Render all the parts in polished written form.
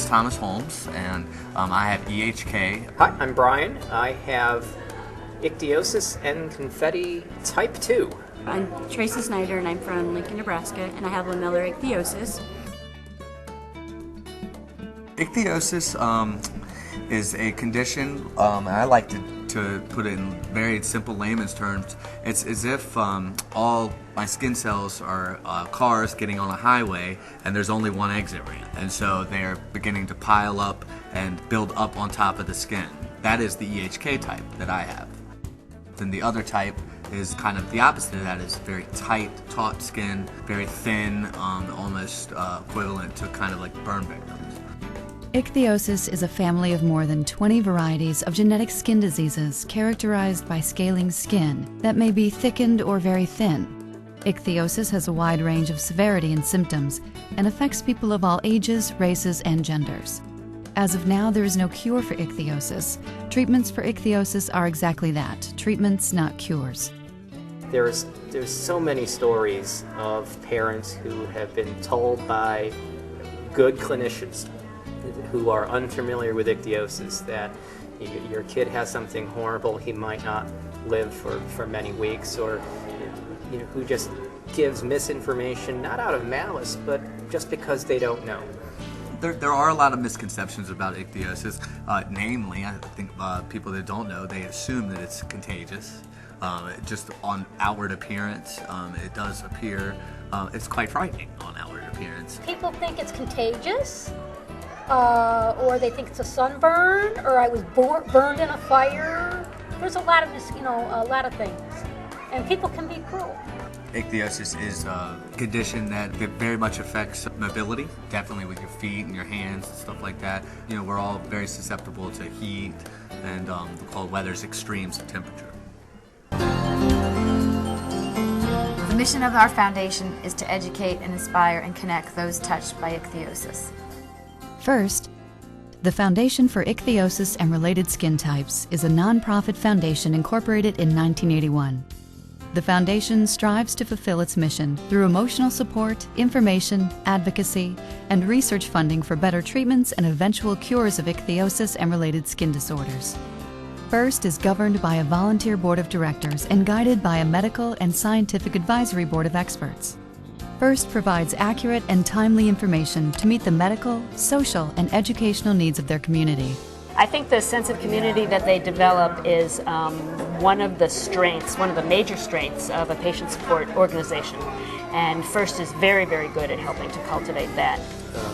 Thomas Holmes, and I have EHK. Hi, I'm Brian. I have Ichthyosis and confetti type 2. I'm Tracy Snyder, and I'm from Lincoln, Nebraska, and I have lamellar ichthyosis. Ichthyosis is a condition, and I like to put it in very simple layman's terms. It's as if all my skin cells are cars getting on a highway and there's only one exit ramp. And so they're beginning to pile up and build up on top of the skin. That is the EHK type that I have. Then the other type is kind of the opposite of that, is very tight, taut skin, very thin, almost equivalent to kind of like burn victims. Ichthyosis is a family of more than 20 varieties of genetic skin diseases characterized by scaling skin that may be thickened or very thin. Ichthyosis has a wide range of severity and symptoms and affects people of all ages, races, and genders. As of now, there is no cure for ichthyosis. Treatments for ichthyosis are exactly that, treatments, not cures. There's so many stories of parents who have been told by good clinicians who are unfamiliar with ichthyosis that your kid has something horrible, he might not live for many weeks, or who just gives misinformation, not out of malice, but just because they don't know. There are a lot of misconceptions about ichthyosis. Namely, I think people that don't know, they assume that it's contagious. Just on outward appearance, it does appear, it's quite frightening on outward appearance. People think it's contagious, or they think it's a sunburn, or I was burned in a fire. There's a lot of a lot of things, and people can be cruel. Ichthyosis is a condition that very much affects mobility, definitely with your feet and your hands and stuff like that. We're all very susceptible to heat and the cold weather's extremes of temperature. The mission of our foundation is to educate and inspire and connect those touched by ichthyosis. First, the Foundation for Ichthyosis and Related Skin Types is a nonprofit foundation incorporated in 1981. The foundation strives to fulfill its mission through emotional support, information, advocacy, and research funding for better treatments and eventual cures of ichthyosis and related skin disorders. FIRST is governed by a volunteer board of directors and guided by a medical and scientific advisory board of experts. FIRST provides accurate and timely information to meet the medical, social, and educational needs of their community. I think the sense of community that they develop is one of the major strengths of a patient support organization. And FIRST is very, very good at helping to cultivate that.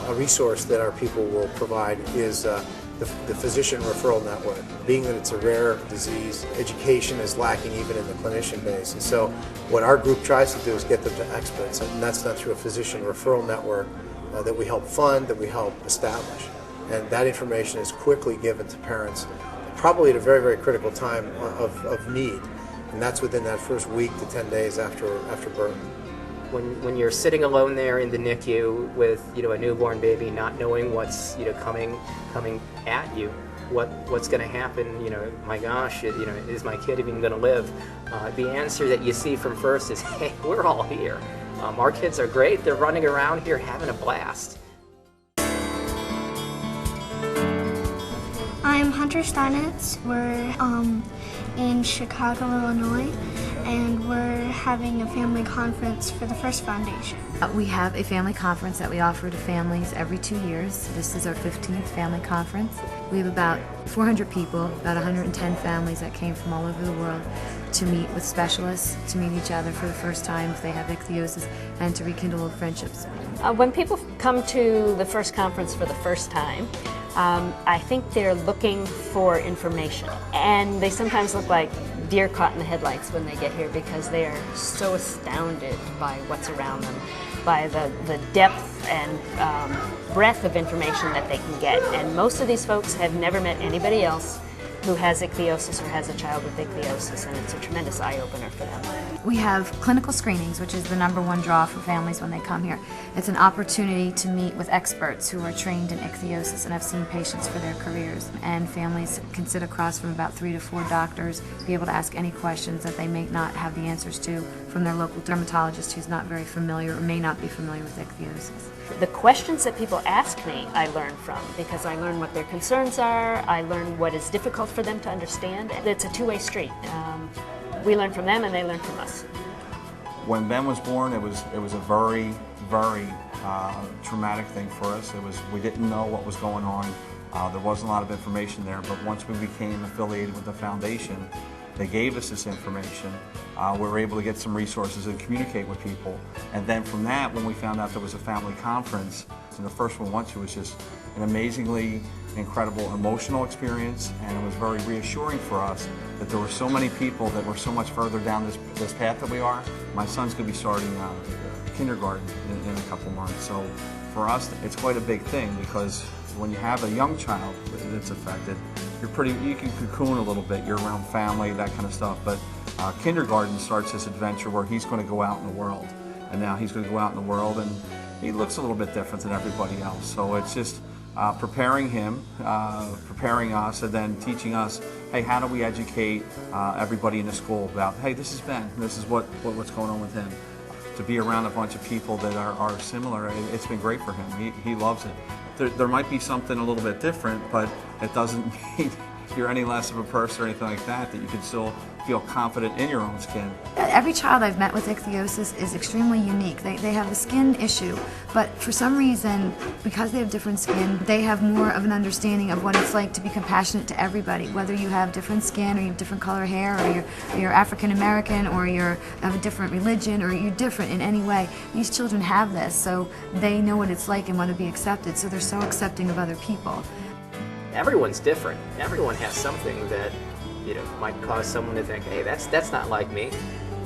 A resource that our people will provide is the physician referral network. Being that it's a rare disease, education is lacking even in the clinician base. And so what our group tries to do is get them to experts, and that's done through a physician referral network that we help fund, that we help establish. And that information is quickly given to parents, probably at a very, very critical time of need. And that's within that first week to 10 days after birth. When you're sitting alone there in the NICU with a newborn baby, not knowing what's coming at you, what's going to happen? My gosh, is my kid even going to live? The answer that you see from FIRST is, hey, we're all here. Our kids are great. They're running around here having a blast. I'm Hunter Steinitz. We're in Chicago, Illinois, and we're having a family conference for the FIRST Foundation. We have a family conference that we offer to families every 2 years. This is our 15th family conference. We have about 400 people, about 110 families that came from all over the world to meet with specialists, to meet each other for the first time if they have ichthyosis, and to rekindle old friendships. When people come to the FIRST conference for the first time, I think they're looking for information, and they sometimes look like deer caught in the headlights when they get here because they are so astounded by what's around them, by the depth and breadth of information that they can get. And most of these folks have never met anybody else who has ichthyosis or has a child with ichthyosis, and it's a tremendous eye-opener for them. We have clinical screenings, which is the #1 draw for families when they come here. It's an opportunity to meet with experts who are trained in ichthyosis and have seen patients for their careers. And families can sit across from about 3 to 4 doctors, be able to ask any questions that they may not have the answers to from their local dermatologist who's not very familiar or may not be familiar with ichthyosis. The questions that people ask me, I learn from, because I learn what their concerns are, I learn what is difficult for them to understand. It's a two-way street. We learn from them and they learn from us. When Ben was born, it was a very, very traumatic thing for us. We didn't know what was going on. There wasn't a lot of information there, but once we became affiliated with the foundation, they gave us this information. We were able to get some resources and communicate with people. And then from that, when we found out there was a family conference, and the first one we went to was just an amazingly incredible emotional experience, and it was very reassuring for us that there were so many people that were so much further down this path that we are. My son's going to be starting kindergarten in a couple months, so for us it's quite a big thing, because when you have a young child that's affected, you can cocoon a little bit, you're around family, that kind of stuff, but kindergarten starts this adventure where he's going to go out in the world, and now he's going to go out in the world and he looks a little bit different than everybody else, so it's just preparing him, preparing us, and then teaching us, hey, how do we educate everybody in the school about, hey, this is Ben, this is what's going on with him. To be around a bunch of people that are similar, it's been great for him. He loves it. There might be something a little bit different, but it doesn't mean you're any less of a person or anything like that you can still feel confident in your own skin. Every child I've met with ichthyosis is extremely unique. They have a skin issue, but for some reason, because they have different skin, they have more of an understanding of what it's like to be compassionate to everybody, whether you have different skin or you have different color hair, or you're African American, or you have a different religion, or you're different in any way. These children have this, so they know what it's like and want to be accepted, so they're so accepting of other people. Everyone's different. Everyone has something that might cause someone to think, hey, that's not like me.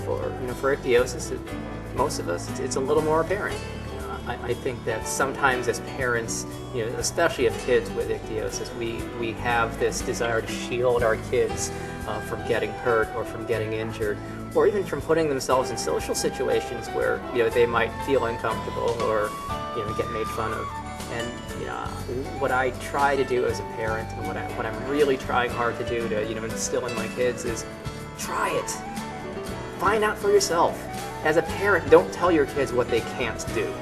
For ichthyosis, most of us, it's a little more apparent. I think that sometimes as parents, especially of kids with ichthyosis, we have this desire to shield our kids from getting hurt or from getting injured, or even from putting themselves in social situations where they might feel uncomfortable or get made fun of. And what I try to do as a parent, and what I'm really trying hard to do to instill in my kids is try it. Find out for yourself. As a parent, don't tell your kids what they can't do.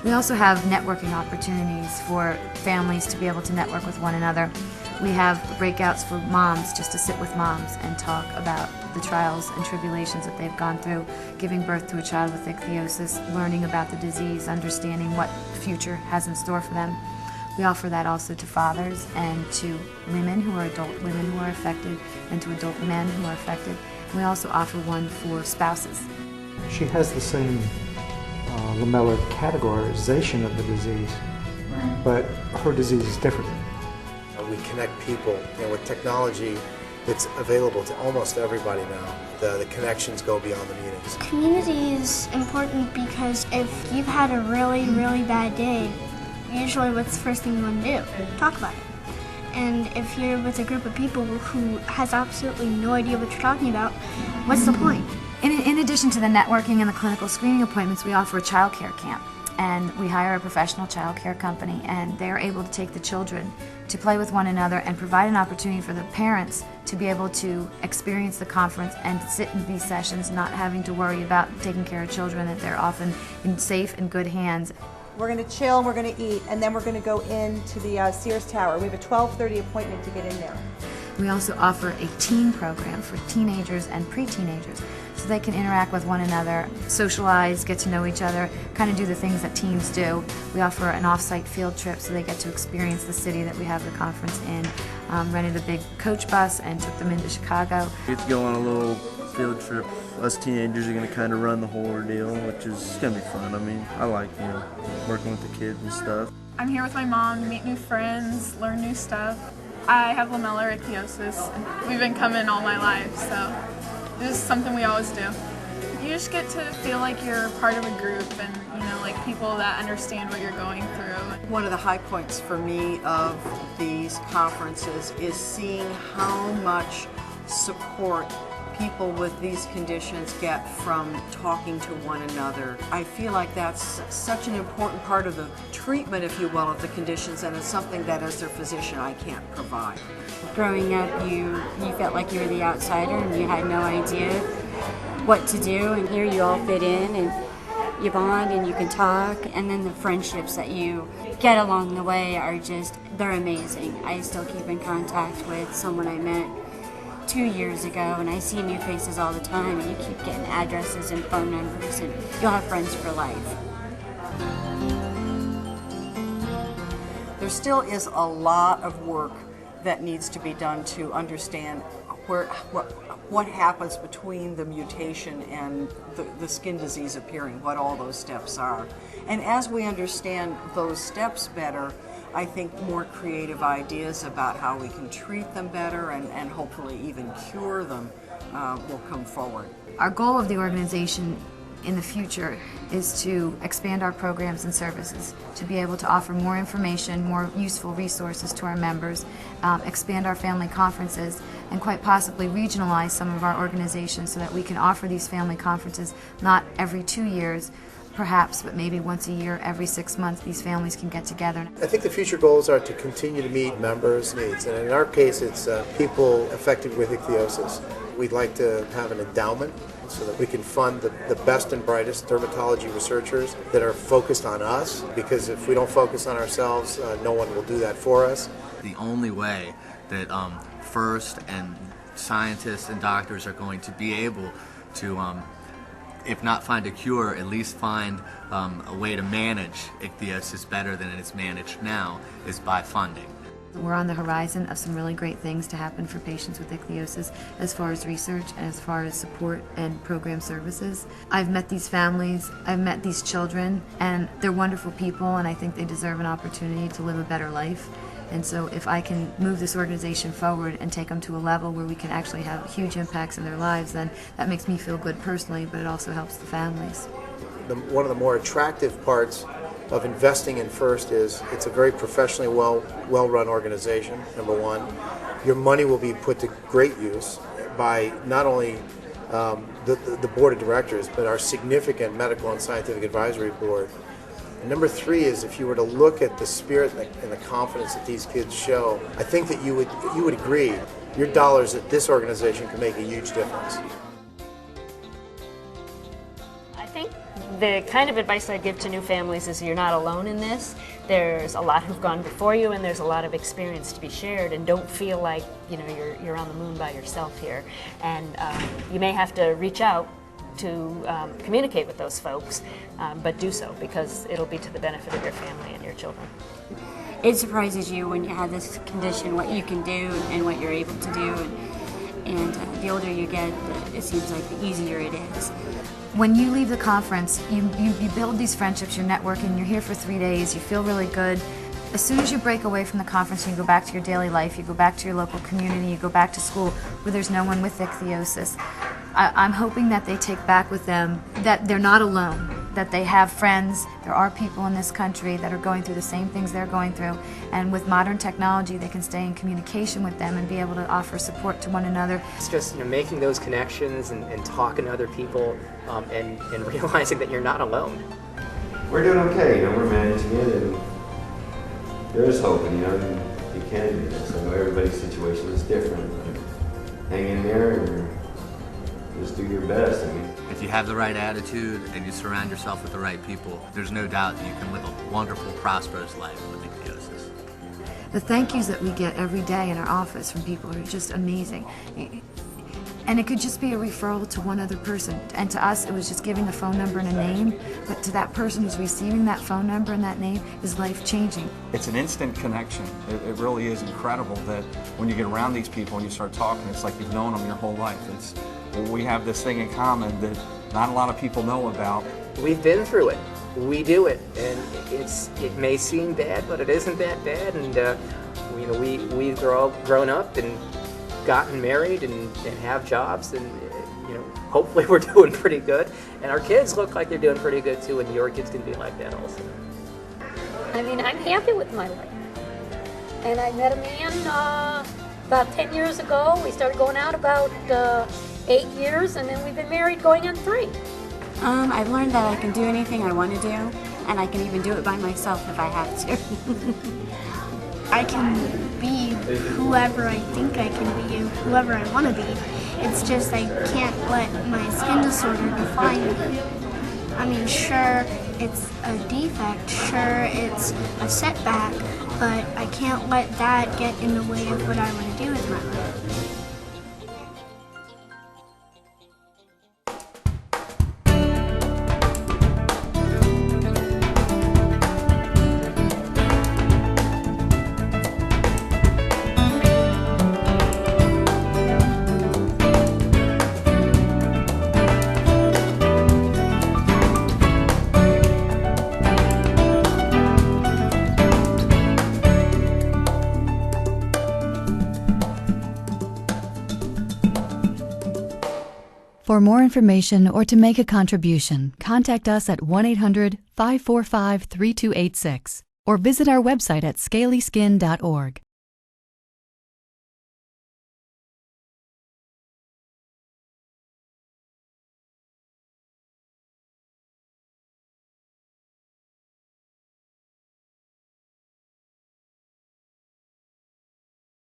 We also have networking opportunities for families to be able to network with one another. We have breakouts for moms, just to sit with moms and talk about the trials and tribulations that they've gone through, giving birth to a child with ichthyosis, learning about the disease, understanding what the future has in store for them. We offer that also to fathers and to women who are adult women who are affected, and to adult men who are affected. We also offer one for spouses. She has the same lamellar categorization of the disease, but her disease is different. We connect people, and with technology that's available to almost everybody now, the connections go beyond the meetings. Community is important because if you've had a really, really bad day, usually what's the first thing you want to do? Talk about it. And if you're with a group of people who has absolutely no idea what you're talking about, what's the point? In addition to the networking and the clinical screening appointments, we offer a child care camp. And we hire a professional child care company, and they're able to take the children to play with one another and provide an opportunity for the parents to be able to experience the conference and sit in these sessions, not having to worry about taking care of children, that they're often in safe and good hands. We're going to chill, we're going to eat, and then we're going to go into the Sears Tower. We have a 12:30 appointment to get in there. We also offer a teen program for teenagers and pre-teenagers, so they can interact with one another, socialize, get to know each other, kind of do the things that teens do. We offer an off-site field trip so they get to experience the city that we have the conference in. Rented a big coach bus and took them into Chicago. We get to go on a little field trip. Us teenagers are going to kind of run the whole ordeal, which is going to be fun. I mean, I like, working with the kids and stuff. I'm here with my mom to meet new friends, learn new stuff. I have lamellar ichthyosis, and we've been coming all my life, so this is something we always do. You just get to feel like you're part of a group and, you know, like people that understand what you're going through. One of the high points for me of these conferences is seeing how much support people with these conditions get from talking to one another. I feel like that's such an important part of the treatment, if you will, of the conditions, and it's something that as their physician I can't provide. Growing up, you felt like you were the outsider and you had no idea what to do, and here you all fit in and you bond and you can talk, and then the friendships that you get along the way are just, they're amazing. I still keep in contact with someone I met 2 years ago, and I see new faces all the time, and you keep getting addresses and phone numbers, and you'll have friends for life. There still is a lot of work that needs to be done to understand what happens between the mutation and the skin disease appearing, what all those steps are. And as we understand those steps better, I think more creative ideas about how we can treat them better and hopefully even cure them will come forward. Our goal of the organization in the future is to expand our programs and services, to be able to offer more information, more useful resources to our members, expand our family conferences, and quite possibly regionalize some of our organizations so that we can offer these family conferences not every 2 years, perhaps, but maybe once a year, every 6 months, these families can get together. I think the future goals are to continue to meet members' needs, and in our case it's people affected with ichthyosis. We'd like to have an endowment so that we can fund the best and brightest dermatology researchers that are focused on us, because if we don't focus on ourselves, no one will do that for us. The only way that FIRST and scientists and doctors are going to be able to if not find a cure, at least find a way to manage ichthyosis better than it's managed now, is by funding. We're on the horizon of some really great things to happen for patients with ichthyosis as far as research and as far as support and program services. I've met these families, I've met these children, and they're wonderful people, and I think they deserve an opportunity to live a better life. And so if I can move this organization forward and take them to a level where we can actually have huge impacts in their lives, then that makes me feel good personally, but it also helps the families. One of the more attractive parts of investing in FIRST is it's a very professionally well-run organization, number one. Your money will be put to great use by not only the board of directors, but our significant medical and scientific advisory board. And number three is, if you were to look at the spirit and the confidence that these kids show, I think that you would agree your dollars at this organization can make a huge difference. I think the kind of advice I give to new families is you're not alone in this. There's a lot who've gone before you, and there's a lot of experience to be shared, and don't feel like you're on the moon by yourself here. And you may have to reach out to communicate with those folks, but do so because it'll be to the benefit of your family and your children. It surprises you when you have this condition what you can do and what you're able to do, and the older you get, it seems like the easier it is. When you leave the conference, you build these friendships, you're networking, you're here for 3 days, you feel really good. As soon as you break away from the conference and you go back to your daily life, you go back to your local community, you go back to school where there's no one with ichthyosis, I'm hoping that they take back with them that they're not alone, that they have friends, there are people in this country that are going through the same things they're going through, and with modern technology they can stay in communication with them and be able to offer support to one another. It's just making those connections and talking to other people and realizing that you're not alone. We're doing okay, we're managing it, and there is hope, and you can do this. I know everybody's situation is different, but hang in there and just do your best. If you have the right attitude and you surround yourself with the right people, there's no doubt that you can live a wonderful, prosperous life with ichthyosis. The thank yous that we get every day in our office from people are just amazing. And it could just be a referral to one other person. And to us, it was just giving a phone number and a name. But to that person who's receiving that phone number and that name is life-changing. It's an instant connection. It really is incredible that when you get around these people and you start talking, it's like you've known them your whole life. We have this thing in common that not a lot of people know about. We've been through it. We do it. And it may seem bad, but it isn't that bad. And we've all grown up and gotten married and have jobs, and hopefully we're doing pretty good. And our kids look like they're doing pretty good too, and your kids can be like that also. I mean, I'm happy with my life. And I met a man about 10 years ago. We started going out about 8 years, and then we've been married going on 3. I've learned that I can do anything I want to do, and I can even do it by myself if I have to. I can be whoever I think I can be, whoever I want to be. It's just I can't let my skin disorder define me. I mean, sure, it's a defect, sure, it's a setback, but I can't let that get in the way of what I want to do with my life. For more information or to make a contribution, contact us at 1-800-545-3286 or visit our website at scalyskin.org.